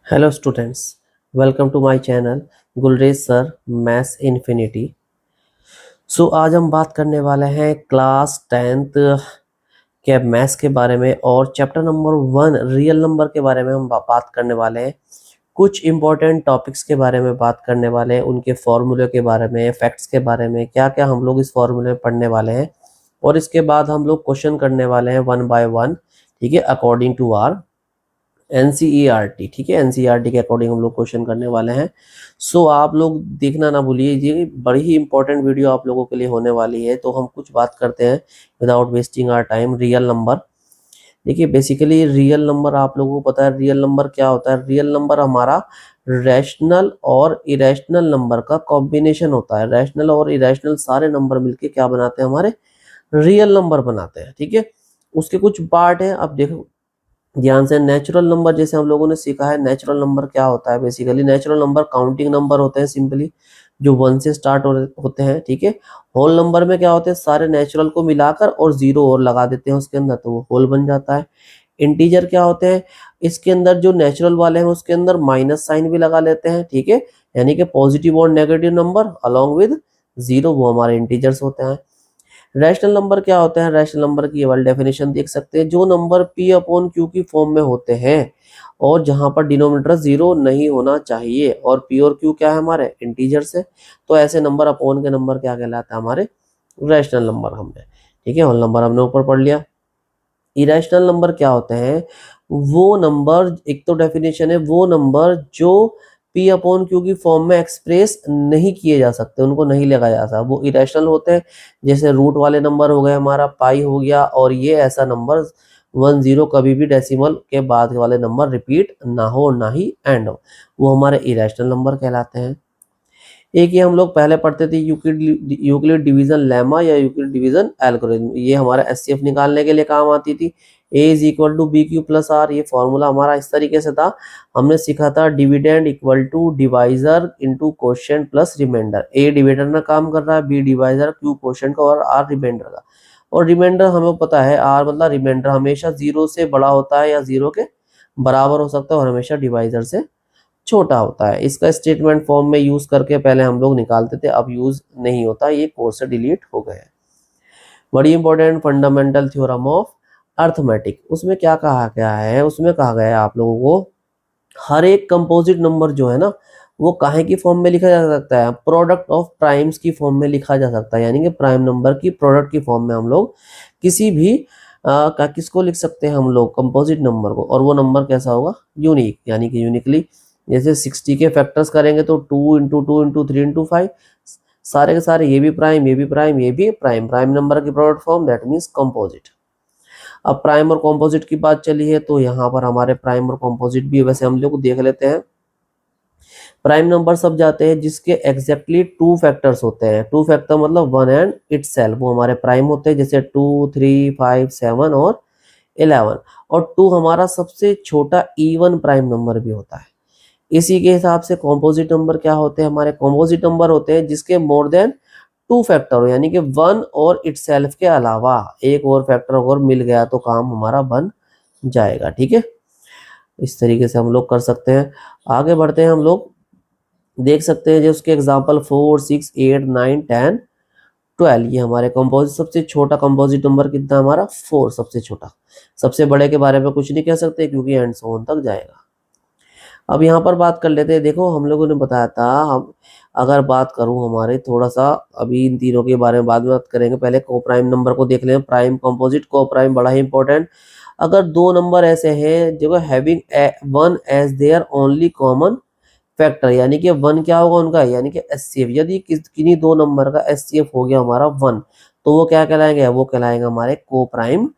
Hello students, welcome to my channel Gulrez sir maths infinity. आज हम बात करने वाले हैं क्लास 10th के मैथ्स के बारे में और चैप्टर नंबर 1 रियल नंबर के बारे में हम बात करने वाले हैं। कुछ इंपॉर्टेंट टॉपिक्स के बारे में बात करने वाले हैं, उनके फॉर्मूले के बारे में, फैक्ट्स के बारे में, क्या क्या हम लोग इस फॉर्मूले में पढ़ने वाले हैं। और इसके बाद हम लोग क्वेश्चन करने वाले हैं 1 बाय 1, ठीक है, अकॉर्डिंग टू आर एनसीईआरटी, ठीक है। एनसीईआरटी के अकॉर्डिंग हम लोग क्वेश्चन करने वाले हैं। आप लोग देखना ना भूलिए, ये बड़ी ही इंपॉर्टेंट वीडियो आप लोगों के लिए होने वाली है। तो हम कुछ बात करते हैं without wasting our time. Real number, देखिए बेसिकली रियल नंबर आप लोगों को पता है रियल नंबर क्या होता है। रियल नंबर हमारा रैशनल और इरेशनल नंबर का कॉम्बिनेशन होता है। रैशनल और इरेशनल सारे नंबर मिलके क्या बनाते हैं, हमारे रियल नंबर बनाते हैं, ठीक है। उसके कुछ पार्ट है, अब देखो ध्यान से। नेचुरल नंबर जैसे हम लोगों ने सीखा है, नेचुरल नंबर क्या होता है। Basically natural number counting number होते हैं, सिंपली जो 1 से स्टार्ट होते हैं, ठीक है। होल नंबर में क्या होते हैं, सारे नेचुरल को मिलाकर और 0 और लगा देते हैं उसके अंदर, तो वो होल बन जाता है। इंटीजर क्या होते हैं, इसके अंदर जो नेचुरल वाले हैं उसके अंदर माइनस साइन भी लगा लेते हैं, ठीक है। यानी कि पॉजिटिव और नेगेटिव नंबर अलॉन्ग विद 0, वो हमारे इंटीजर्स होते हैं। रैशनल नंबर क्या होते हैं, रैशनल नंबर की वाली डेफिनेशन देख सकते हैं। जो नंबर p अपॉन क्यू की फॉर्म में होते हैं और जहां पर डिनोमिनेटर 0 नहीं होना चाहिए, और p और q क्या है, हमारे इंटीजर्स है, तो ऐसे नंबर अपॉन के नंबर क्या कहलाता है, हमारे रैशनल नंबर हमने, ठीक है। होल नंबर हमने ऊपर पढ़ लिया। इरेशनल नंबर क्या होते हैं, वो नंबर, एक तो डेफिनेशन है, वो नंबर जो p अपॉन क्यू की फॉर्म में एक्सप्रेस नहीं किए जा सकते, उनको नहीं लिखा जा सकता, वो इरेशनल होते हैं। जैसे रूट वाले नंबर हो गए, हमारा पाई हो गया, और ये ऐसा नंबर 1 0 कभी भी डेसिमल के बाद वाले नंबर रिपीट ना हो, ना ही एंड हो, वो हमारे इरेशनल नंबर कहलाते हैं। एक ये हम लोग पहले पढ़ते थे यूक्लिड डिवीजन लेमा या यूक्लिड डिवीजन एल्गोरिथम, ये हमारा एचसीएफ निकालने के लिए काम आती थी। a is equal to b q plus r, ये फॉर्मूला हमारा इस तरीके से था। हमने सीखा था dividend equal to divisor into quotient plus remainder. a dividend में काम कर रहा है, b डिवाइजर, q क्वोशिएंट का और r रिमाइंडर का। और रिमाइंडर हमें पता है, r मतलब रिमाइंडर हमेशा 0 से बड़ा होता है या 0 के बराबर हो सकता है, और हमेशा डिवाइजर से छोटा होता है। इसका स्टेटमेंट फॉर्म में यूज करके पहले हम लोग निकालते थे, अब यूज नहीं होता, ये कोर्स से डिलीट हो गया है। बड़ी important fundamental theorem of arithmetic, उसमें क्या कहा गया है, उसमें कहा गया है आप लोगों को हर एक कंपोजिट नंबर जो है ना, वो काहे की फॉर्म में लिखा जा सकता है, प्रोडक्ट ऑफ प्राइम्स की फॉर्म में लिखा जा सकता है। यानी कि प्राइम नंबर की प्रोडक्ट की फॉर्म में हम लोग किसी भी का किसको लिख सकते हैं, हम लोग कंपोजिट नंबर को, और वो नंबर कैसा होगा, यूनिक, यानी कि यूनिकली। जैसे 60 के फैक्टर्स करेंगे तो 2 × 2 × 3 × 5, सारे के सारे, ये भी प्राइम, ये भी प्राइम, ये भी प्राइम, प्राइम नंबर की product form, that means composite. अब प्राइम और कंपोजिट की बात चली है, तो यहाँ पर हमारे प्राइम और कंपोजिट भी वैसे हम लोग देख लेते हैं। प्राइम नंबर सब जाते हैं जिसके एग्जैक्टली 2 फैक्टर्स होते हैं। 2 फैक्टर मतलब 1 एंड इटसेल्फ, वो हमारे प्राइम होते हैं। जैसे 2 3 5 7 और 11, और 2 हमारा सबसे छोटा इवन प्राइम नंबर भी होता है। इसी के हिसाब से कॉम्पोजिट नंबर क्या होते हैं, हमारे कॉम्पोजिट नंबर होते हैं जिसके मोर देन 2 फैक्टर हो, यानी कि 1 और इटसेल्फ के अलावा एक और फैक्टर और मिल गया तो काम हमारा बन जाएगा, ठीक है। इस तरीके से हम लोग कर सकते हैं। आगे बढ़ते हैं, हम लोग देख सकते हैं जो उसके एग्जांपल 4 6 8 9 10 12, ये हमारे कंपोजिट, सबसे छोटा कंपोजिट नंबर कितना हमारा 4, सबसे छोटा। सबसे बड़े के बारे में कुछ नहीं कह सकते क्योंकि एंड सो ऑन तक जाएगा। अब यहाँ पर बात कर लेते हैं। देखो हम लोगों ने बताया था, हम अगर बात करूं हमारे थोड़ा सा, अभी इन तीनों के बारे में बाद में बात करेंगे, पहले को प्राइम नंबर को देख लें। प्राइम कंपोजिट को प्राइम बड़ा ही इंपॉर्टेंट। अगर दो नंबर ऐसे हैं जो having 1 as their only common factor, यानी कि 1 क्या होगा उनका, यानी कि एचसीएफ, यदि किन्हीं दो नंबर का एचसीएफ हो गया हमारा 1, तो वो क्या कहलाएंगे, वो कहलाएंगे हमारे को प्राइम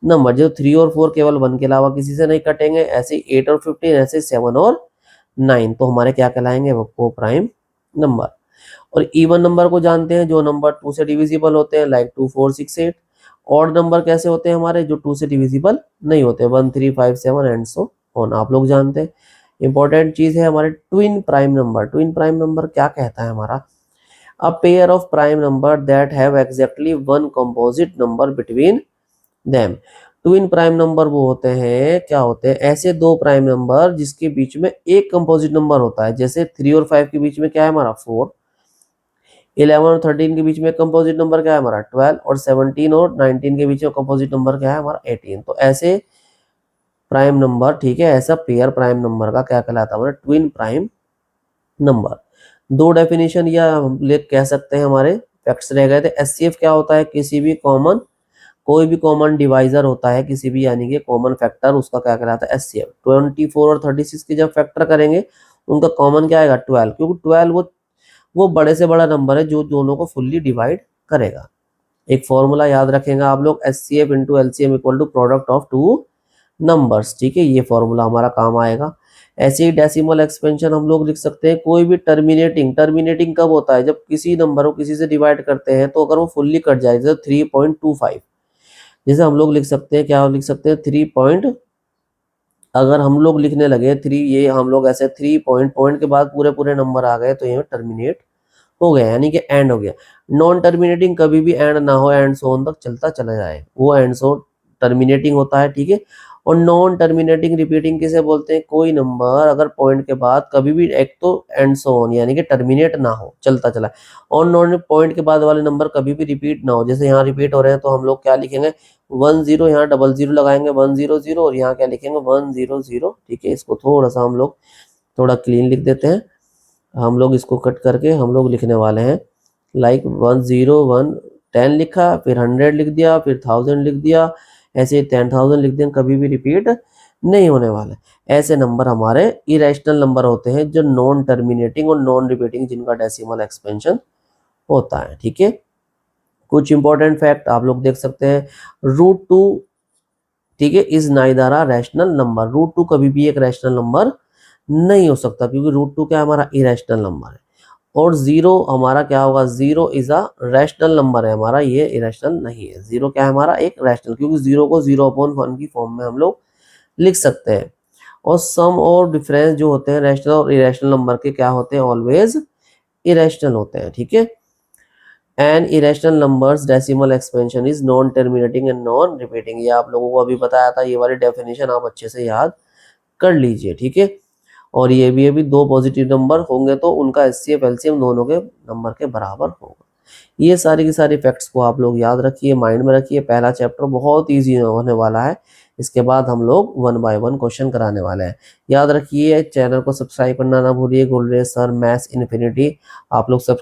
नंबर। जो 3 और 4 केवल 1 के अलावा किसी से नहीं कटेंगे, ऐसे 8 और 15, ऐसे 7 और 9, तो हमारे क्या कहलाएंगे, वो को प्राइम नंबर। और इवन नंबर को जानते हैं, जो नंबर 2 से डिविजिबल होते हैं, लाइक 2 4 6 8। ऑड नंबर कैसे होते हैं हमारे, जो 2 से डिविजिबल नहीं होते, 1 3 5 7 एंड सो ऑन, आप लोग जानते हैं। इंपॉर्टेंट चीज है हमारे twin prime number. Twin prime number क्या कहता है हमारा, a pair of prime number that have exactly 1 composite number between them. Twin prime number वो होते हैं, क्या होते हैं, ऐसे दो प्राइम नंबर जिसके बीच में एक कंपोजिट नंबर होता है। जैसे 3 और 5 के बीच में क्या है हमारा 4, 11 और 13 के बीच में कंपोजिट नंबर क्या है हमारा 12, और 17 और 19 के बीच में कंपोजिट नंबर क्या है हमारा 18। तो ऐसे प्राइम नंबर, ठीक है, ऐसा पेयर प्राइम नंबर का क्या कहलाता है हमारा ट्विन प्राइम नंबर। दो डेफिनेशन या हम कह सकते हैं हमारे फैक्ट्स रह गए थे। एचसीएफ क्या होता है, किसी भी कॉमन, कोई भी कॉमन डिवाइजर होता है किसी भी, यानी कि कॉमन फैक्टर, उसका क्या कहलाता है एचसीएफ। 24 और 36 के जब फैक्टर करेंगे उनका कॉमन क्या आएगा 12, क्योंकि 12 वो बड़े से बड़ा नंबर है जो दोनों को फुल्ली डिवाइड करेगा। एक फॉर्मूला याद रखेंगे आप लोग, HCF into LCM equal to product of two numbers, ठीक है, ये फॉर्मूला हमारा काम आएगा। ऐसे ही डेसिमल एक्सपेंशन हम लोग लिख सकते हैं, कोई भी टर्मिनेटिंग, टर्मिनेटिंग कब होता है, जब किसी नंबर को किसी से डिवाइड करते हैं तो अगर वो फुल्ली कट जाए, जैसे 3.25, जैसे हम लोग लिख सकते हैं, क्या लिख सकते हैं 3 पॉइंट, अगर हम लोग लिखने लगे 3, ये हम लोग ऐसे 3 पॉइंट, पॉइंट के बाद पूरे पूरे नंबर आ गए तो ये टर्मिनेट हो गया, यानी कि एंड हो गया। नॉन टर्मिनेटिंग कभी भी एंड ना हो, एंड सोन तक चलता चला जाए, वो एंड सोन टर्मिनेटिंग होता है, ठीक है। और नॉन टर्मिनेटिंग रिपीटिंग किसे बोलते हैं, कोई नंबर अगर पॉइंट के बाद कभी भी एक तो एंड सोन यानी कि टर्मिनेट ना हो, चलता चला, और नॉन पॉइंट के बाद वाले नंबर कभी भी रिपीट ना हो। जैसे यहाँ रिपीट हो रहे हैं तो हम लोग क्या लिखेंगे 10, यहाँ डबल जीरो लगाएंगे 100, और यहाँ क्या लिखेंगे 100, ठीक है। इसको थोड़ा सा हम लोग थोड़ा क्लीन लिख देते हैं, हम लोग इसको कट करके हम लोग लिखने वाले हैं लाइक 101, 10 लिखा, फिर 100 लिख दिया, फिर 1000 लिख दिया, ऐसे 10,000 लिख दें, कभी भी रिपीट नहीं होने वाले। ऐसे नंबर हमारे इरेशनल नंबर होते हैं जो नॉन टर्मिनेटिंग और नॉन रिपीटिंग, जिनका डेसिमल एक्सपेंशन होता है, ठीक है। कुछ इंपॉर्टेंट फैक्ट आप लोग देख सकते हैं, √2, ठीक है, is neither a rational number. √2 कभी भी एक रैशनल नंबर नहीं हो सकता, क्योंकि √2 क्या हमारा इरेशनल नंबर है। और जीरो हमारा क्या होगा, zero is a rational number है हमारा, ये इरेशनल नहीं है। जीरो क्या है हमारा एक रैशनल, क्योंकि जीरो को 0/1 की फॉर्म में हम लोग लिख सकते हैं। और सम और डिफरेंस जो होते हैं रैशनल और इरेशनल नंबर के, क्या होते हैं, ऑलवेज इरेशनल होते हैं, ठीक है। And irrational numbers decimal expansion is non terminating and non repeating, ये आप लोगों को अभी बताया था, ये वाली डेफिनेशन आप अच्छे से याद कर लीजिए, ठीक है। और ये भी दो पॉजिटिव नंबर होंगे तो उनका एचसीएफ एलसीएम दोनों के नंबर के बराबर होगा। ये सारी की सारी फैक्ट्स को आप लोग याद रखिए, माइंड में रखिए। पहला चैप्टर बहुत इजी होने वाला है, इसके बाद हम लोग 1 बाय 1 क्वेश्चन कराने वाले हैं। याद रखिए, चैनल को सब्सक्राइब करना ना भूलिए, गुलरेज सर मैथ्स इनफिनिटी आप लोग सब्सक्राइब